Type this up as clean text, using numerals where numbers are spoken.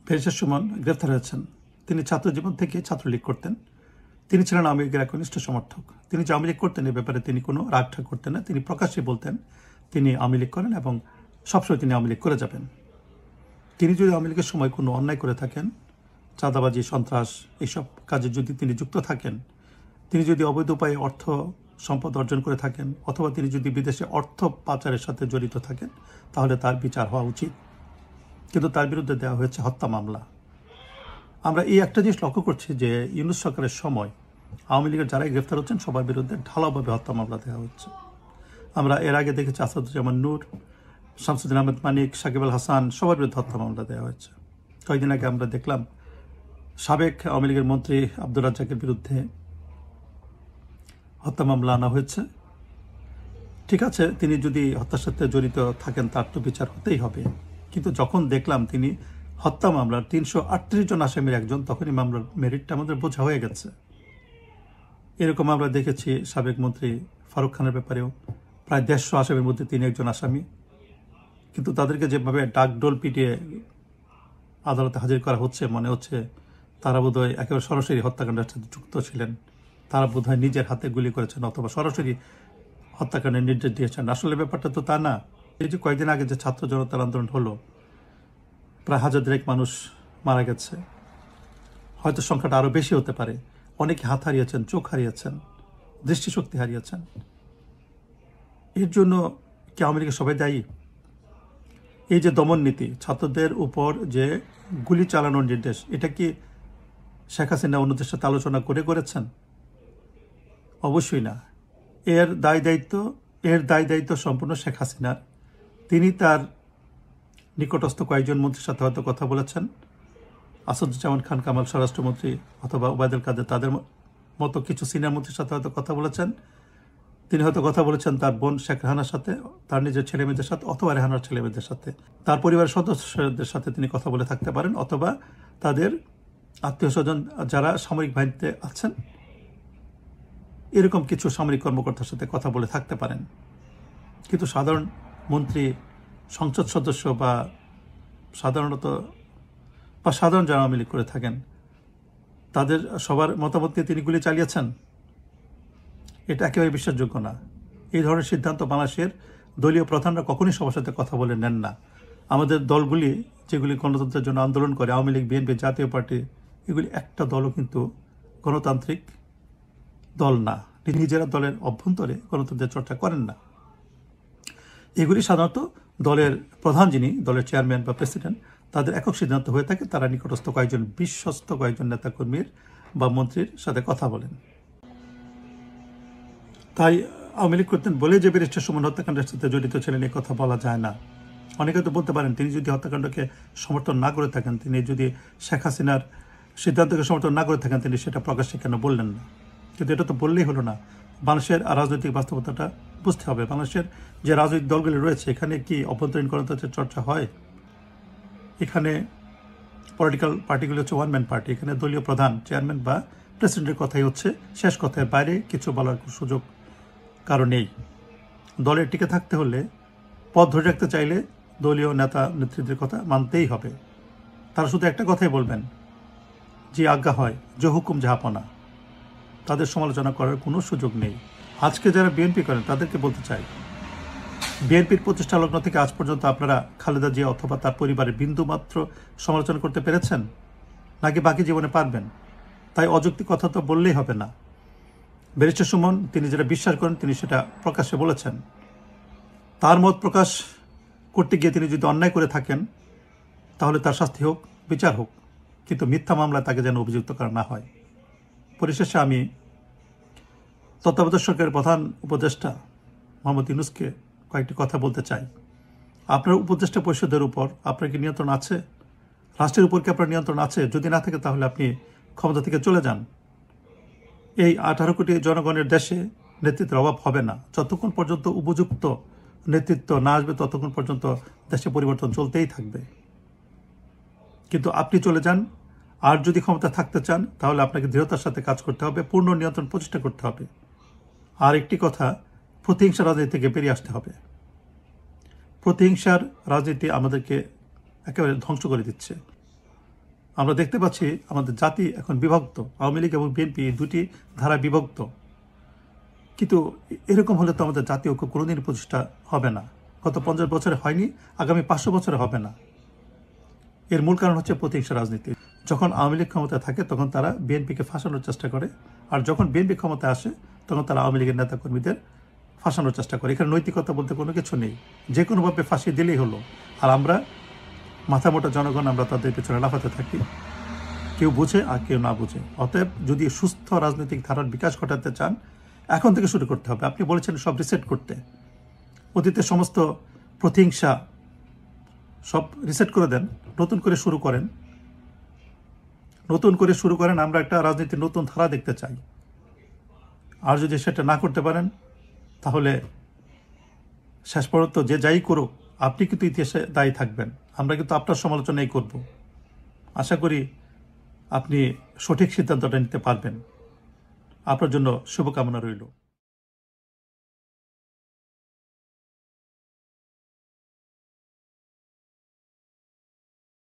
Barrister Suman গ্রেফতার হয়েছেন। তিনি ছাত্র জীবন থেকে ছাত্রলীগ করতেন। তিনি ছিলেন আওয়ামী লীগের একনিষ্ঠ সমর্থক। তিনি যে আওয়ামী লীগ করতেন এ ব্যাপারে তিনি কোনো রাগঠাগ করতেন না। তিনি প্রকাশ্যে বলতেন তিনি আওয়ামী লীগ করেন এবং সবসময় তিনি আওয়ামী লীগ করে যাবেন। তিনি যদি আওয়ামী লীগের সময় কোনো অন্যায় করে থাকেন, চাঁদাবাজি, সন্ত্রাস এইসব কাজে যদি তিনি যুক্ত থাকেন, তিনি যদি অবৈধ উপায়ে অর্থ সম্পদ অর্জন করে থাকেন, অথবা তিনি যদি বিদেশে অর্থ পাচারের সাথে জড়িত থাকেন, তাহলে তার বিচার হওয়া উচিত। কিন্তু তার বিরুদ্ধে দেওয়া হয়েছে হত্যা মামলা। আমরা এই একটা জিনিস লক্ষ্য করছি যে ইউনূস সরকারের সময় আওয়ামী লীগের যারাই গ্রেফতার হচ্ছেন সবার বিরুদ্ধে ঢালাওভাবে হত্যা মামলা দেওয়া হচ্ছে। আমরা এর আগে দেখেছি আসাদুজ্জামান নূর, শামসুদ্দিন আহমেদ মানিক, সাকিব আল হাসান, সবার বিরুদ্ধে হত্যা মামলা দেওয়া হয়েছে। কয়েকদিন আগে আমরা দেখলাম সাবেক আওয়ামী লীগের মন্ত্রী আব্দুর রাজ্জাকের বিরুদ্ধে হত্যা মামলা আনা হয়েছে। ঠিক আছে, তিনি যদি হত্যার সাথে জড়িত থাকেন তার তো বিচার হতেই হবে। কিন্তু যখন দেখলাম তিনি হত্যা মামলার ৩৩৮ জন আসামির একজন, তখনই মামলার মেরিটটা আমাদের বোঝা হয়ে গেছে। এরকম আমরা দেখেছি সাবেক মন্ত্রী ফারুক খানের ব্যাপারেও প্রায় ১৫০ আসামির মধ্যে তিনি একজন আসামি। কিন্তু তাদেরকে যেভাবে ডাকডোল পিটিয়ে আদালতে হাজির করা হচ্ছে, মনে হচ্ছে তারা বোধহয় একেবারে সরাসরি হত্যাকাণ্ডের সাথে যুক্ত ছিলেন। তারা বোধহয় নিজের হাতে গুলি করেছেন অথবা সরাসরি হত্যাকাণ্ডের নির্দেশ দিয়েছেন। আসলে ব্যাপারটা তো তা না। এই যে কয়েকদিন আগে যে ছাত্র জনতার আন্দোলন হলো, প্রায় ১,০০০ মানুষ মারা গেছে, হয়তো সংখ্যাটা আরও বেশি হতে পারে। অনেকে হাত হারিয়েছেন, চোখ হারিয়েছেন, দৃষ্টিশক্তি হারিয়েছেন। এর জন্য কি আওয়ামী লীগের সবাই দায়ী? এই যে দমন নীতি, ছাত্রদের উপর যে গুলি চালানোর নির্দেশ, এটা কি শেখ হাসিনা অন্যদের সাথে আলোচনা করে করেছেন? অবশ্যই না। এর দায় দায়িত্ব সম্পূর্ণ শেখ হাসিনার। তিনি তার নিকটস্থ কয়েকজন মন্ত্রীর সাথে হয়তো কথা বলেছেন, আসাদুজ্জামান খান কামাল স্বরাষ্ট্রমন্ত্রী অথবা ওবায়দুল কাদের, তাদের মতো কিছু সিনিয়র মন্ত্রীর সাথে হয়তো কথা বলেছেন। তিনি হয়তো কথা বলেছেন তার বোন শেখ রেহানার সাথে, তার নিজের ছেলেমেয়েদের সাথে, অথবা রেহানার ছেলেমেয়েদের সাথে, তার পরিবারের সদস্যদের সাথে তিনি কথা বলে থাকতে পারেন, অথবা তাদের আত্মীয় স্বজন যারা সামরিক বাহিনীতে আছেন এরকম কিছু সামরিক কর্মকর্তার সাথে কথা বলে থাকতে পারেন। কিন্তু সাধারণ মন্ত্রী, সংসদ সদস্য বা সাধারণ যারা আওয়ামী লীগ করে থাকেন, তাদের সবার মতামত নিয়ে তিনি গুলি চালিয়েছেন, এটা একেবারে বিশ্বাসযোগ্য না। এই ধরনের সিদ্ধান্ত বাংলাদেশের দলীয় প্রধানরা কখনই সবার সাথে কথা বলে নেন না। আমাদের দলগুলি যেগুলি গণতন্ত্রের জন্য আন্দোলন করে, আওয়ামী লীগ, বিএনপি, জাতীয় পার্টি, এগুলি একটা দলও কিন্তু গণতান্ত্রিক দল না। নিজেরা দলের অভ্যন্তরে গণতন্ত্রের চর্চা করেন না। এগুলি সাধারণত দলের প্রধান, যিনি দলের চেয়ারম্যান বা প্রেসিডেন্ট, তাদের একক সিদ্ধান্ত হয়ে থাকে। তারা নিকটস্থ কয়েকজন বিশ্বস্ত কয়েকজন নেতাকর্মীর বা মন্ত্রীর সাথে কথা বলেন। তাই আওয়ামী লীগ করতেন বলে যে ব্যারিস্টার সুমন হত্যাকাণ্ডের সাথে জড়িত ছিলেন এ কথা বলা যায় না। অনেকে তো বলতে পারেন তিনি যদি হত্যাকাণ্ডকে সমর্থন না করে থাকেন, তিনি যদি শেখ হাসিনার সিদ্ধান্তকে সমর্থন না করে থাকেন, তিনি সেটা প্রকাশ্যে কেন বললেন না? কিন্তু এটা তো বললেই হলো না। বাংলাদেশের রাজনৈতিক বাস্তবতাটা বুঝতে হবে। বাংলাদেশের যে রাজনৈতিক দলগুলি রয়েছে, এখানে কি অভ্যন্তরীণ গণতন্ত্রের চর্চা হয়? এখানে পলিটিক্যাল পার্টিগুলি হচ্ছে ওয়ান ম্যান পার্টি। এখানে দলীয় প্রধান, চেয়ারম্যান বা প্রেসিডেন্টের কথাই হচ্ছে শেষ কথার বাইরে কিছু বলার সুযোগ কারো নেই। দলে টিকে থাকতে হলে, পদ ধরে রাখতে চাইলে দলীয় নেতা নেতৃত্বের কথা মানতেই হবে। তারা শুধু একটা কথাই বলবেন, যে আজ্ঞা হয়, যে হুকুম জাহাপনা। তাদের সমালোচনা করার কোনো সুযোগ নেই। আজকে যারা বিএনপি করেন তাদেরকে বলতে চাই, বিএনপির প্রতিষ্ঠা লগ্ন থেকে আজ পর্যন্ত আপনারা খালেদা জিয়া অথবা তার পরিবারের বিন্দুমাত্র সমালোচনা করতে পেরেছেন? নাকি বাকি জীবনে পারবেন? তাই অযৌক্তিক কথা তো বললেই হবে না। ব্যারিস্টার সুমন তিনি যেটা বিশ্বাস করেন তিনি সেটা প্রকাশ্যে বলেছেন। তার মত প্রকাশ করতে গিয়ে তিনি যদি অন্যায় করে থাকেন, তাহলে তার শাস্তি হোক, বিচার হোক, কিন্তু মিথ্যা মামলায় তাকে যেন অভিযুক্ত করা না হয়। পরিশেষে আমি তত্ত্বাবধায়ক সরকারের প্রধান উপদেষ্টা মোহাম্মদ ইউনূসকে কয়েকটি কথা বলতে চাই। আপনার উপদেষ্টা পরিষদের উপর আপনার কি নিয়ন্ত্রণ আছে? রাষ্ট্রের উপর কি আপনার নিয়ন্ত্রণ আছে? যদি না থাকে তাহলে আপনি ক্ষমতা থেকে চলে যান। এই 18 কোটি জনগণের দেশে নেতৃত্বের অভাব হবে না। যতক্ষণ পর্যন্ত উপযুক্ত নেতৃত্ব না আসবে ততক্ষণ পর্যন্ত দেশে পরিবর্তন চলতেই থাকবে। কিন্তু আপনি চলে যান, আর যদি ক্ষমতা থাকতে চান তাহলে আপনাকে দৃঢ়তার সাথে কাজ করতে হবে, পূর্ণ নিয়ন্ত্রণ প্রতিষ্ঠা করতে হবে। আর একটি কথা, প্রতিহিংসা রাজনীতি থেকে বেরিয়ে আসতে হবে। প্রতিহিংসার রাজনীতি আমাদেরকে একেবারে ধ্বংস করে দিচ্ছে। আমরা দেখতে পাচ্ছি আমাদের জাতি এখন বিভক্ত, আওয়ামী লীগ এবং বিএনপি দুটি ধারা বিভক্ত। কিন্তু এরকম হলে তো আমাদের জাতীয় ঐক্য কোনোদিন প্রতিষ্ঠা হবে না। গত 50 বছরে হয়নি, আগামী 500 বছরে হবে না। এর মূল কারণ হচ্ছে প্রতিহিংসা রাজনীতি। যখন আওয়ামী লীগ ক্ষমতায় থাকে তখন তারা বিএনপিকে ফাঁসানোর চেষ্টা করে, আর যখন বিএনপি ক্ষমতায় আসে তখন তারা আওয়ামী লীগের নেতাকর্মীদের ফাঁসানোর চেষ্টা করে। এখানে নৈতিকতা বলতে কোনো কিছু নেই, যে কোনোভাবে ফাঁসিয়ে দিলেই হলো। আর আমরা মাথা মোটা জনগণ, আমরা তাদের পেছনে লাফাতে থাকি, কেউ বুঝে আর কেউ না বুঝে। অতএব যদি সুস্থ রাজনৈতিক ধারার বিকাশ ঘটাতে চান, এখন থেকে শুরু করতে হবে। আপনি বলেছেন সব রিসেট করতে, অতীতের সমস্ত প্রতিহিংসা সব রিসেট করে দেন, নতুন করে শুরু করেন, নতুন করে শুরু করেন। আমরা একটা রাজনীতির নতুন ধারা দেখতে চাই। আর যদি সেটা না করতে পারেন তাহলে শেষ পর্যন্ত যে যাই করুক আপনি কিন্তু ইতিহাসে দায়ী থাকবেন। আমরা কিন্তু আপনার সমালোচনাই করব। আশা করি আপনি সঠিক সিদ্ধান্তটা নিতে পারবেন। আপনার জন্য শুভকামনা রইল।